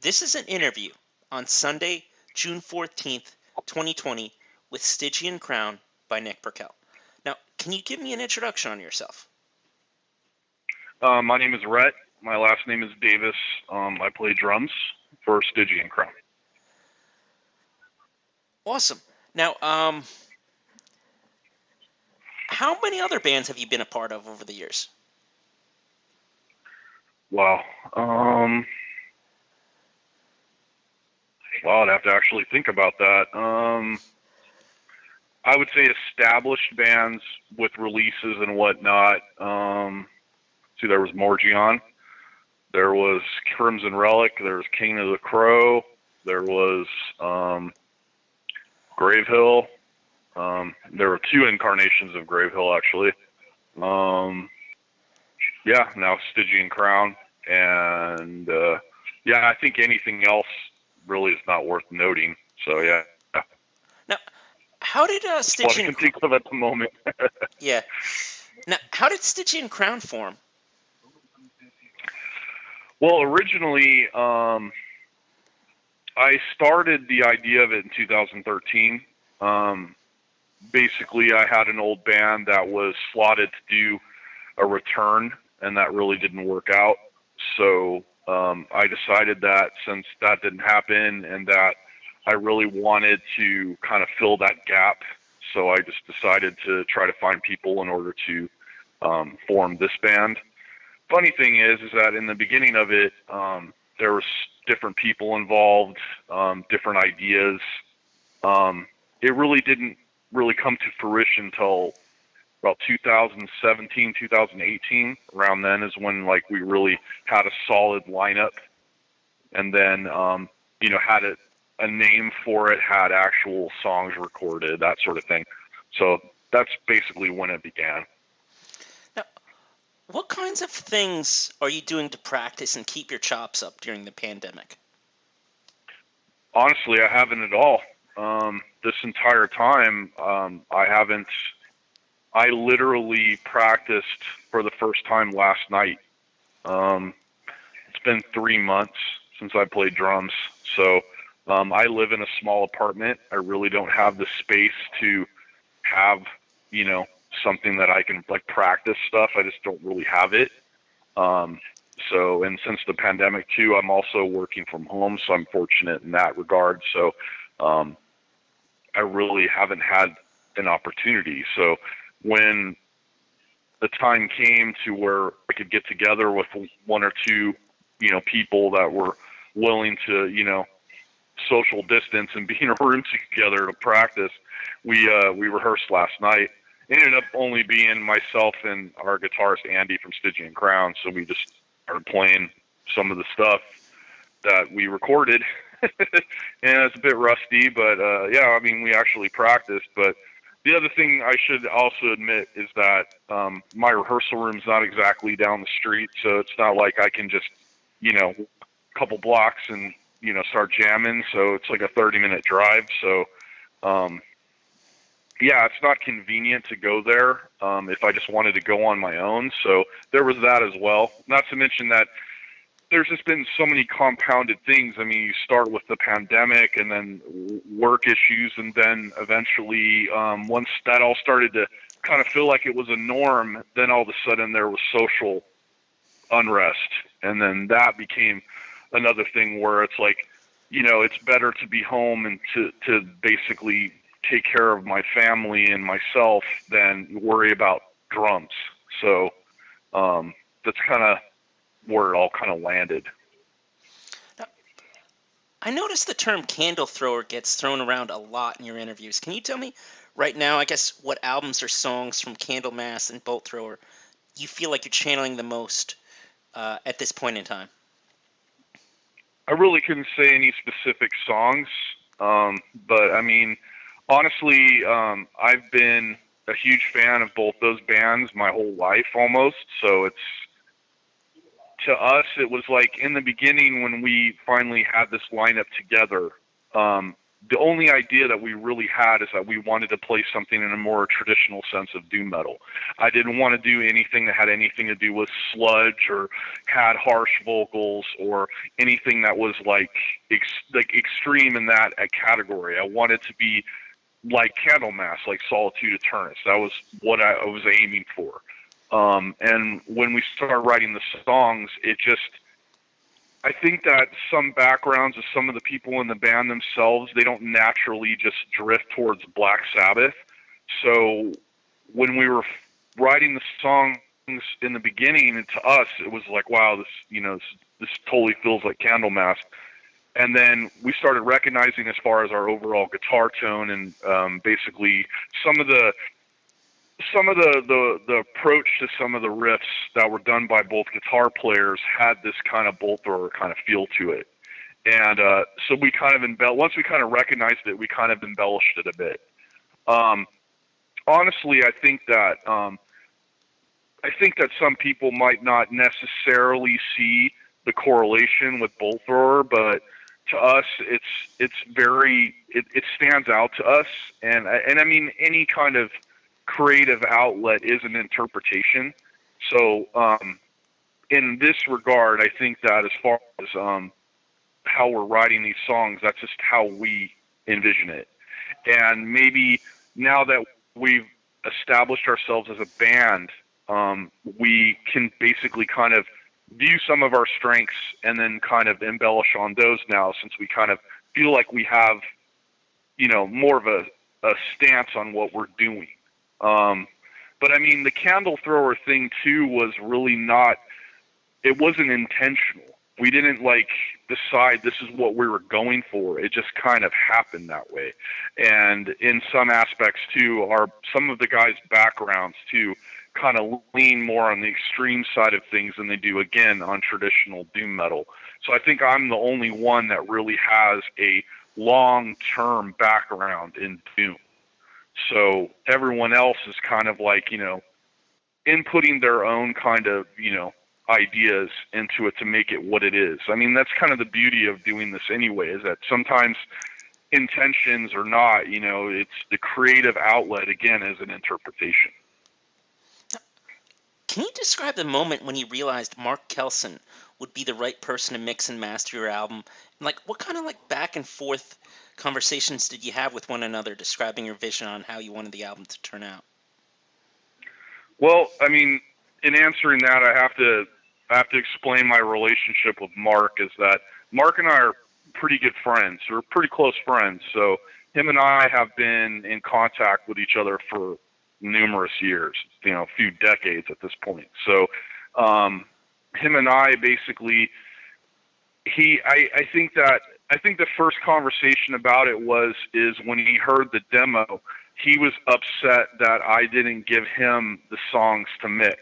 This is an interview on Sunday, June 14th, 2020, with Stygian Crown by Nick Burkell. Now, can you give me an introduction on yourself? My name is Rhett. My last name is Davis. I play drums for Stygian Crown. Awesome. Now, how many other bands have you been a part of over the years? Wow. I'd have to actually think about that. I would say established bands with releases and whatnot. There was Morgion. There was Crimson Relic. There was King of the Crow. There was Gravehill. There were two incarnations of Gravehill, actually. Now Stygian Crown. And, I think anything else really is not worth noting. So, yeah. Now, how did Stygian... What I can think of at the moment. Yeah. Now, how did Stygian Crown form? Well, originally, I started the idea of it in 2013. Basically, I had an old band that was slotted to do a return, and that really didn't work out. So I decided that since that didn't happen and that I really wanted to kind of fill that gap, so I just decided to try to find people in order to form this band. Funny thing is that in the beginning of it, there was different people involved, different ideas. It really didn't really come to fruition until about 2017, 2018. Around then is when we really had a solid lineup, and then had a name for it, had actual songs recorded, that sort of thing. So that's basically when it began. Now, what kinds of things are you doing to practice and keep your chops up during the pandemic? Honestly, I haven't at all. This entire time, I literally practiced for the first time last night. It's been 3 months since I played drums. So I live in a small apartment. I really don't have the space to have, something that I can practice stuff. I just don't really have it. And since the pandemic too, I'm also working from home, so I'm fortunate in that regard. So I really haven't had an opportunity. So when the time came to where I could get together with one or two, people that were willing to, social distance and be in a room together to practice, we rehearsed last night. It ended up only being myself and our guitarist Andy from Stygian Crown, so we just started playing some of the stuff that we recorded. And it's a bit rusty, but we actually practiced. But the other thing I should also admit is that my rehearsal room's not exactly down the street, so it's not like I can just, a couple blocks and, start jamming. So it's like a 30-minute drive. So, it's not convenient to go there if I just wanted to go on my own. So there was that as well. Not to mention that there's just been so many compounded things. I mean, you start with the pandemic and then work issues, and then eventually once that all started to kind of feel like it was a norm, then all of a sudden there was social unrest. And then that became another thing where it's like, it's better to be home and to basically take care of my family and myself than worry about drums. So that's kind of where it all kind of landed. Now, I noticed the term candle thrower gets thrown around a lot in your interviews. Can you tell me right now, I guess, what albums or songs from Candlemass and Bolt Thrower you feel like you're channeling the most at this point in time? I really couldn't say any specific songs, but I mean, honestly, I've been a huge fan of both those bands my whole life almost. So to us, it was like in the beginning when we finally had this lineup together, the only idea that we really had is that we wanted to play something in a more traditional sense of doom metal. I didn't want to do anything that had anything to do with sludge or had harsh vocals or anything that was like extreme in that category. I wanted to be like Candlemass, like Solitude Eternus. That was what I was aiming for. And when we started writing the songs, I think that some backgrounds of some of the people in the band themselves, they don't naturally just drift towards Black Sabbath. So when we were writing the songs in the beginning, and to us, it was like, wow, this totally feels like Candlemass. And then we started recognizing, as far as our overall guitar tone and basically some of the approach to some of the riffs that were done by both guitar players had this kind of bolt thrower kind of feel to it. And so we kind of once we kind of recognized it, we kind of embellished it a bit. Honestly, I think that some people might not necessarily see the correlation with bolt thrower, but to us, it stands out to us. And I mean, any kind of creative outlet is an interpretation. So in this regard, I think that as far as how we're writing these songs, that's just how we envision it. And maybe now that we've established ourselves as a band, we can basically kind of view some of our strengths and then kind of embellish on those now, since we kind of feel like we have, more of a stance on what we're doing. But I mean, the candle thrower thing too was really it wasn't intentional. We didn't decide this is what we were going for. It just kind of happened that way. And in some aspects too, some of the guys' backgrounds too kind of lean more on the extreme side of things than they do, again, on traditional doom metal. So I think I'm the only one that really has a long-term background in doom. So everyone else is kind of inputting their own kind of, ideas into it to make it what it is. I mean, that's kind of the beauty of doing this anyway, is that sometimes intentions or not, it's the creative outlet, again, as an interpretation. Can you describe the moment when you realized Markelson would be the right person to mix and master your album? And what kind of back and forth conversations did you have with one another describing your vision on how you wanted the album to turn out? Well, I mean, in answering that, I have to explain my relationship with Mark. Is that Mark and I are pretty good friends. We're pretty close friends. So him and I have been in contact with each other for numerous years, a few decades at this point. So him and I basically, I think the first conversation about it is when he heard the demo, he was upset that I didn't give him the songs to mix.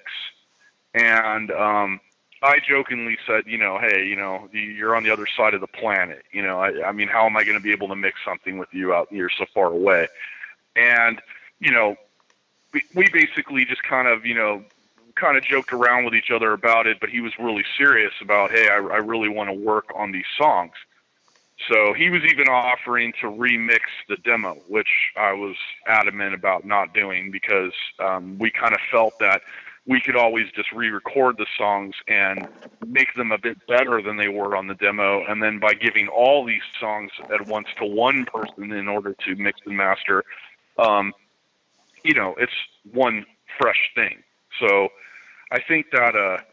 And I jokingly said, hey, you're on the other side of the planet. I mean, how am I going to be able to mix something with you out here so far away? And, we basically just kind of joked around with each other about it, but he was really serious about, hey, I really want to work on these songs. So he was even offering to remix the demo, which I was adamant about not doing, because we kind of felt that we could always just re-record the songs and make them a bit better than they were on the demo. And then by giving all these songs at once to one person in order to mix and master, it's one fresh thing. So I think that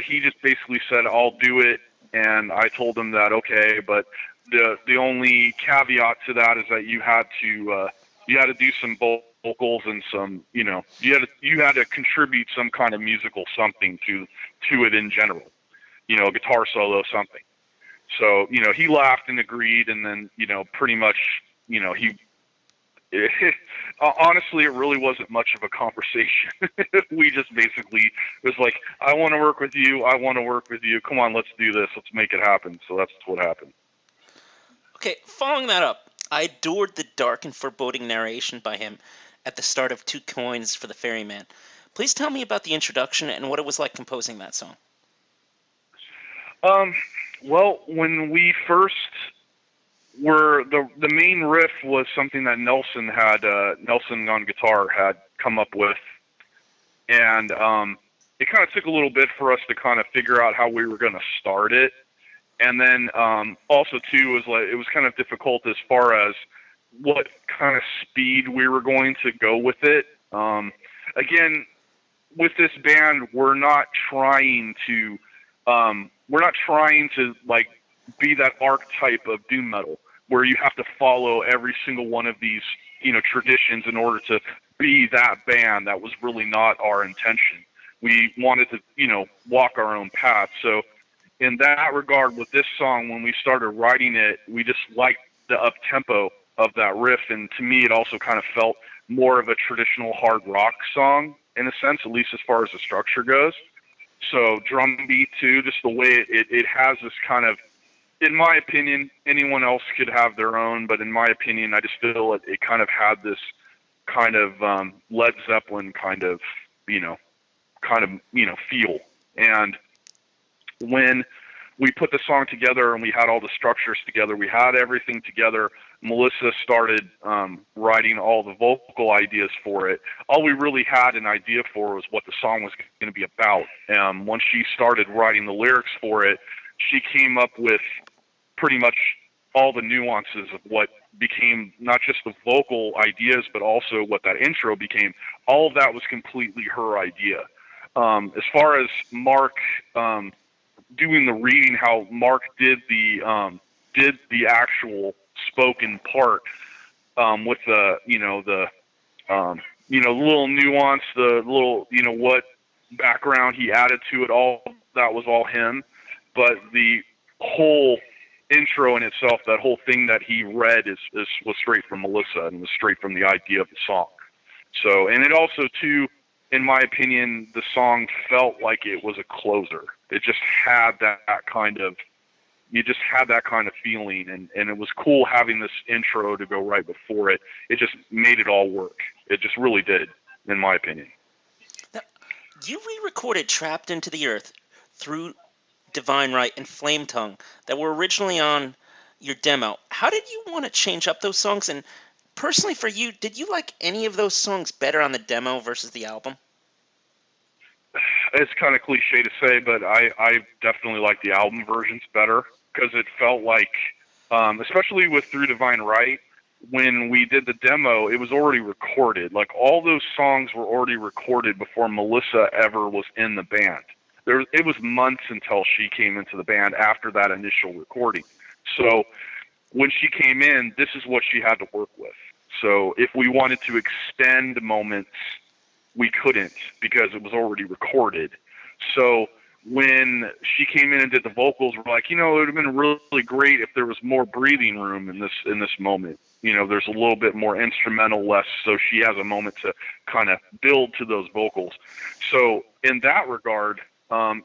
he just basically said, I'll do it. And I told him that, okay, but the only caveat to that is that you had to do some vocals and some, you had to contribute some kind of musical something to it in general, a guitar solo, something. So, he laughed and agreed, and then, pretty much, honestly, it really wasn't much of a conversation. We just basically was like, I want to work with you. I want to work with you. Come on, let's do this. Let's make it happen. So that's what happened. Okay, following that up, I adored the dark and foreboding narration by him at the start of 2 Coins for the Ferryman. Please tell me about the introduction and what it was like composing that song. Well, when we first where the main riff was something that Nelson on guitar had come up with, and it kind of took a little bit for us to kind of figure out how we were going to start it. And then also too was like it was kind of difficult as far as what kind of speed we were going to go with it. Again, with this band, we're not trying to like be that archetype of doom metal where you have to follow every single one of these traditions in order to be that band. That was really not our intention. We wanted to walk our own path. So in that regard, with this song, when we started writing it, we just liked the up tempo of that riff, and to me, it also kind of felt more of a traditional hard rock song in a sense, at least as far as the structure goes. So drum beat too, just the way it has this kind of, in my opinion, anyone else could have their own, but in my opinion, I just feel it kind of had this kind of Led Zeppelin kind of feel. And when we put the song together and we had all the structures together, we had everything together, Melissa started writing all the vocal ideas for it. All we really had an idea for was what the song was going to be about. Once she started writing the lyrics for it, she came up with pretty much all the nuances of what became not just the vocal ideas, but also what that intro became. All of that was completely her idea. As far as Mark doing the reading, how Mark did the actual spoken part with the little nuance, the little what background he added to it, all that was all him. But the whole intro in itself, that whole thing that he read was straight from Melissa and was straight from the idea of the song. So, and it also too, in my opinion, the song felt like it was a closer. It just had that kind of, you just had that kind of feeling, and it was cool having this intro to go right before it. It just made it all work. It just really did, in my opinion. Now, you re-recorded Trapped into the Earth through Divine Right and Flame Tongue that were originally on your demo. How did you want to change up those songs? And personally for you, did you like any of those songs better on the demo versus the album? It's kind of cliche to say, but I definitely like the album versions better because it felt like, especially with Through Divine Right, when we did the demo, it was already recorded. Like all those songs were already recorded before Melissa ever was in the band. It was months until she came into the band after that initial recording. So when she came in, this is what she had to work with. So if we wanted to extend moments, we couldn't because it was already recorded. So when she came in and did the vocals, we're like, it would have been really great if there was more breathing room in this moment. There's a little bit more instrumental, less, so she has a moment to kind of build to those vocals. So in that regard, I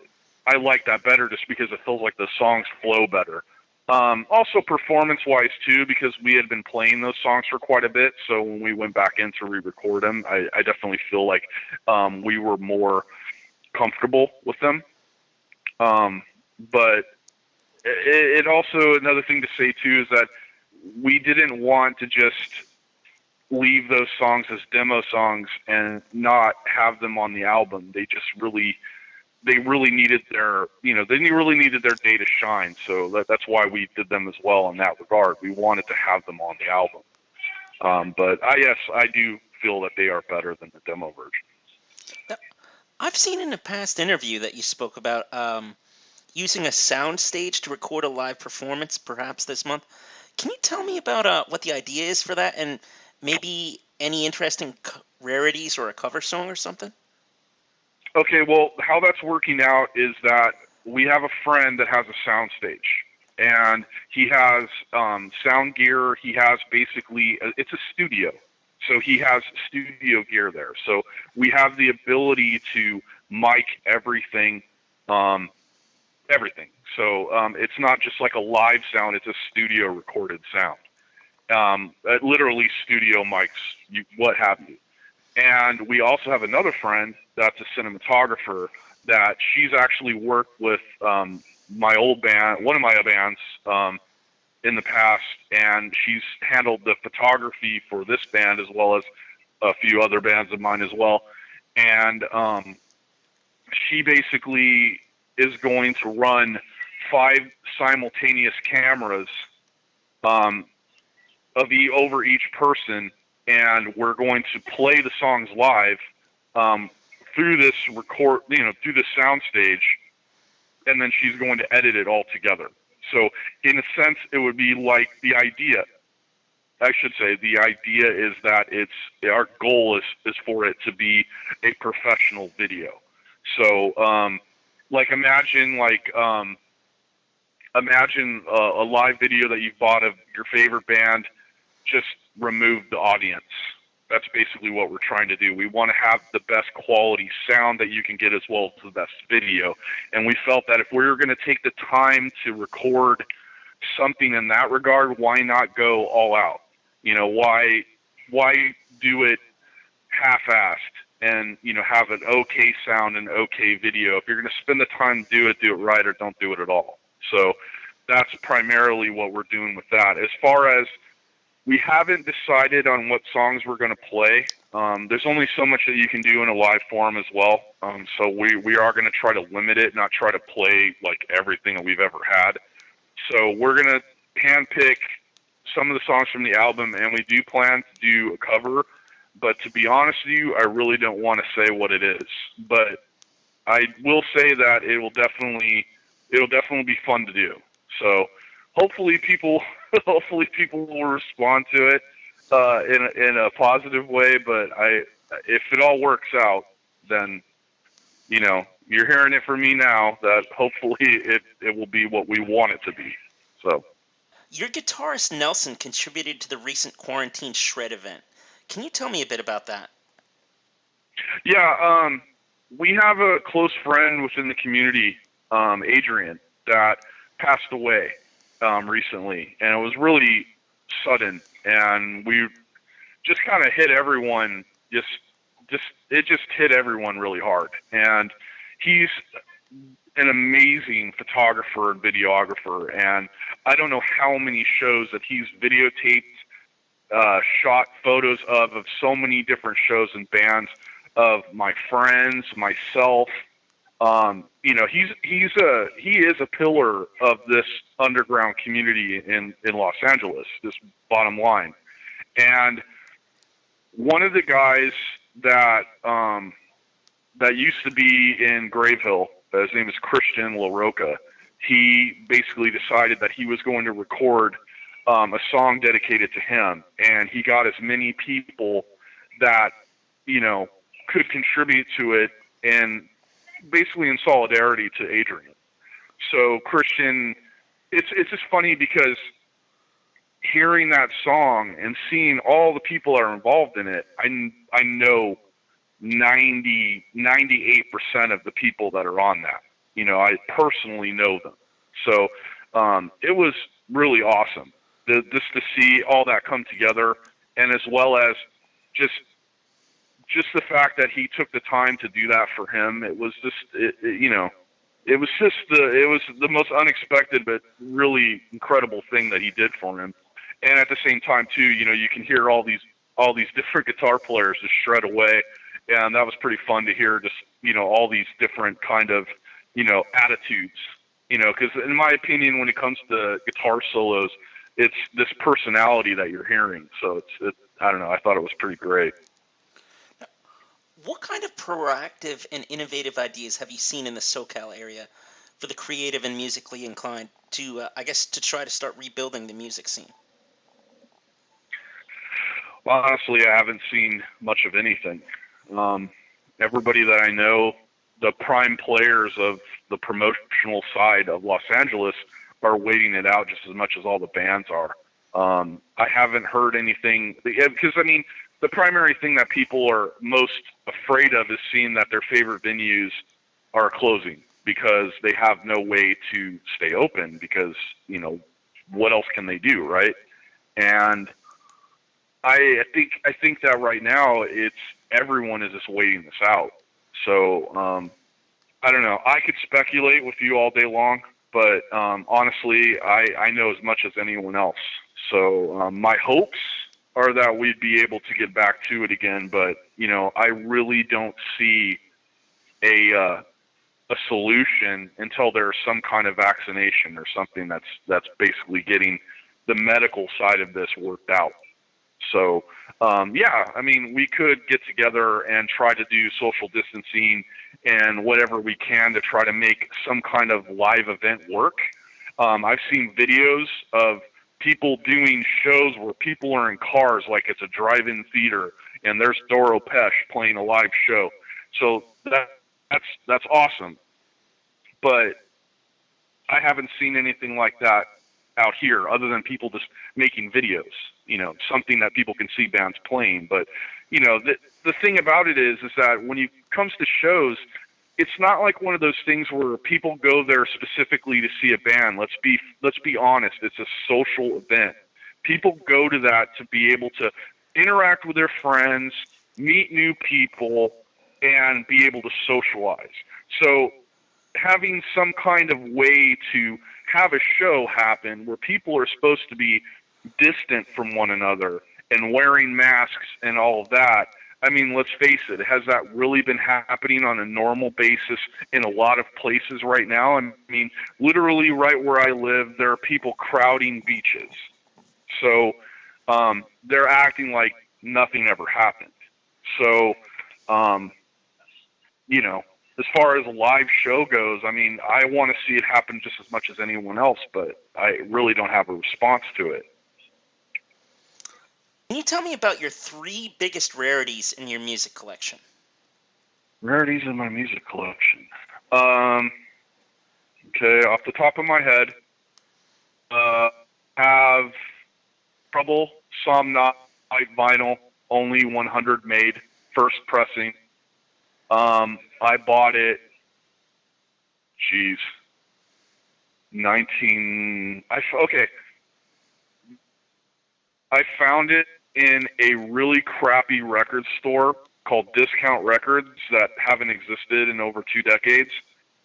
like that better just because it feels like the songs flow better. Also performance-wise too, because we had been playing those songs for quite a bit. So when we went back in to re-record them, I definitely feel like we were more comfortable with them. But it also, another thing to say too is that we didn't want to just leave those songs as demo songs and not have them on the album. They really needed their day to shine. So that's why we did them as well in that regard. We wanted to have them on the album. But yes, I do feel that they are better than the demo version. Now, I've seen in a past interview that you spoke about using a sound stage to record a live performance, perhaps this month. Can you tell me about what the idea is for that, and maybe any interesting rarities or a cover song or something? Okay, well, how that's working out is that we have a friend that has a sound stage, and he has sound gear. He has basically, it's a studio, so he has studio gear there. So we have the ability to mic everything, everything. So it's not just like a live sound, it's a studio recorded sound. Literally studio mics, what have you. And we also have another friend that's a cinematographer that she's actually worked with my old band, one of my bands, in the past, and she's handled the photography for this band as well as a few other bands of mine as well. And she basically is going to run 5 simultaneous cameras over each person, and we're going to play the songs live through this through this soundstage, and then she's going to edit it all together. So in a sense, it would be like the idea is that our goal is for it to be a professional video. So imagine a live video that you've bought of your favorite band, just remove the audience. That's basically what we're trying to do. We want to have the best quality sound that you can get as well as the best video. And we felt that if we were going to take the time to record something in that regard, why not go all out? Why do it half-assed and, have an okay sound and okay video? If you're going to spend the time to do it right, or don't do it at all. So that's primarily what we're doing with that. As far as, we haven't decided on what songs we're going to play. There's only so much that you can do in a live form as well. So we are going to try to limit it, not try to play like everything that we've ever had. So we're going to handpick some of the songs from the album, and we do plan to do a cover. But to be honest with you, I really don't want to say what it is. But I will say that it'll definitely be fun to do. So hopefully people will respond to it in a positive way. But if it all works out, then you're hearing it from me now that hopefully it will be what we want it to be. So Your guitarist Nelson contributed to the recent Quarantine Shred event. Can you tell me a bit about that? Yeah, we have a close friend within the community, Adrian, that passed away recently, and it was really sudden, and we just kind of hit everyone. It just hit everyone really hard, and he's an amazing photographer and videographer, and I don't know how many shows that he's videotaped, shot photos of so many different shows and bands, of my friends, myself. He is a pillar of this underground community in Los Angeles, this bottom line. And one of the guys that used to be in Gravehill, his name is Christian LaRocca, he basically decided that he was going to record a song dedicated to him, and he got as many people that could contribute to it, and basically in solidarity to Adrian. So Christian, it's just funny because hearing that song and seeing all the people that are involved in it, I know 98% of the people that are on that. I personally know them. So it was really awesome just to see all that come together, and as well as just the fact that he took the time to do that for him. It was just, it was the most unexpected but really incredible thing that he did for him. And at the same time too, you can hear all these different guitar players just shred away, and that was pretty fun to hear. Just all these different kind of attitudes. Because in my opinion, when it comes to guitar solos, it's this personality that you're hearing. So I don't know. I thought it was pretty great. What kind of proactive and innovative ideas have you seen in the SoCal area for the creative and musically inclined to try to start rebuilding the music scene? Well, honestly, I haven't seen much of anything. Everybody that I know, the prime players of the promotional side of Los Angeles, are waiting it out just as much as all the bands are. I haven't heard anything, because the primary thing that people are most afraid of is seeing that their favorite venues are closing because they have no way to stay open, because what else can they do, right? And I think that right now everyone is just waiting this out. So I don't know. I could speculate with you all day long, but honestly, I know as much as anyone else. So my hopes are that we'd be able to get back to it again, but I really don't see a solution until there's some kind of vaccination or something that's basically getting the medical side of this worked out. So, yeah, I mean, we could get together and try to do social distancing and whatever we can to try to make some kind of live event work. I've seen videos of people doing shows where people are in cars like it's a drive-in theater, and there's Doro Pesh playing a live show. So that's awesome. But I haven't seen anything like that out here other than people just making videos, something that people can see bands playing. But, the thing about it is that when it comes to shows, it's not like one of those things where people go there specifically to see a band. Let's be honest. It's a social event. People go to that to be able to interact with their friends, meet new people, and be able to socialize. So having some kind of way to have a show happen where people are supposed to be distant from one another and wearing masks and all of that, I mean, let's face it, has that really been happening on a normal basis in a lot of places right now? I mean, literally right where I live, there are people crowding beaches. So they're acting like nothing ever happened. So, as far as a live show goes, I mean, I want to see it happen just as much as anyone else, but I really don't have a response to it. Can you tell me about your 3 biggest rarities in your music collection? Rarities in my music collection. Okay, off the top of my head, have Trouble, Psalm Night vinyl, only 100 made, first pressing. I bought it, 19. I found it in a really crappy record store called Discount Records that haven't existed in over 2 decades.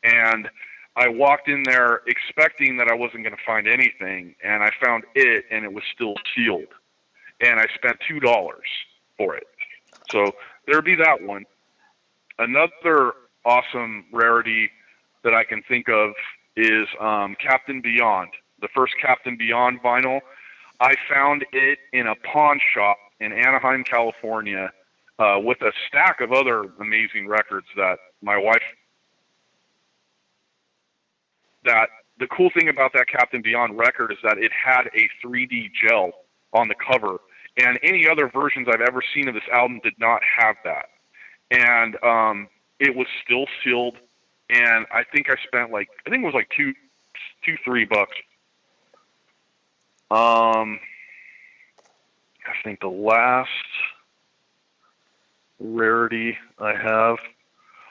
And I walked in there expecting that I wasn't going to find anything, and I found it, and it was still sealed. And I spent $2 for it. So there'd be that one. Another awesome rarity that I can think of is Captain Beyond, the first Captain Beyond vinyl. I found it in a pawn shop in Anaheim, California, with a stack of other amazing records that my wife. That the cool thing about that Captain Beyond record is that it had a 3D gel on the cover, and any other versions I've ever seen of this album did not have that. And it was still sealed, and I think it was like $3. I think the last rarity I have,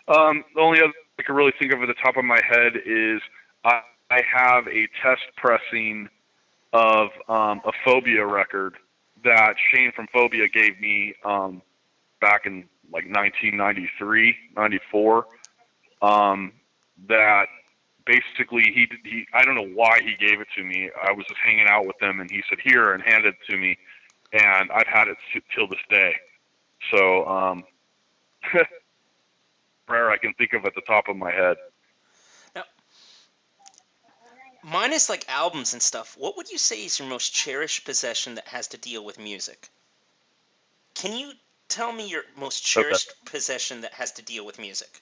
the only other I can really think of at the top of my head is I have a test pressing of a Phobia record that Shane from Phobia gave me back in like 1993, 94. That basically he I don't know why he gave it to me. I was just hanging out with him, and he said, "Here," and handed it to me, and I've had it till this day. So rare I can think of at the top of my head. Now, minus like albums and stuff, what would you say is your most cherished possession that has to deal with music? Can you tell me your most cherished possession that has to deal with music?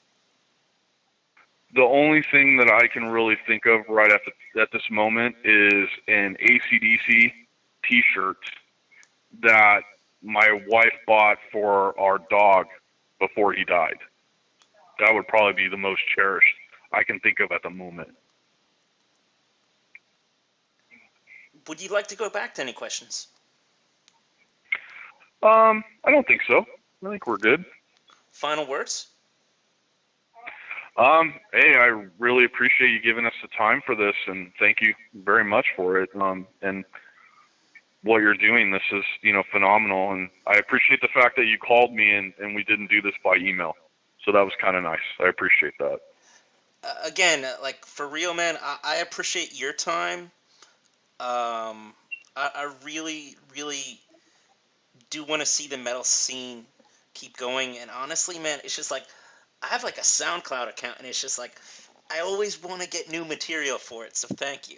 The only thing that I can really think of right at this moment is an AC/DC T-shirt that my wife bought for our dog before he died. That would probably be the most cherished I can think of at the moment. Would you like to go back to any questions? I don't think so. I think we're good. Final words? Hey, I really appreciate you giving us the time for this, and thank you very much for it. And what you're doing, this is, phenomenal. And I appreciate the fact that you called me and we didn't do this by email. So that was kind of nice. I appreciate that. again, like for real, man, I appreciate your time. I really, really do want to see the metal scene keep going. And honestly, man, it's just like I have like a SoundCloud account, and it's just like I always want to get new material for it. So thank you.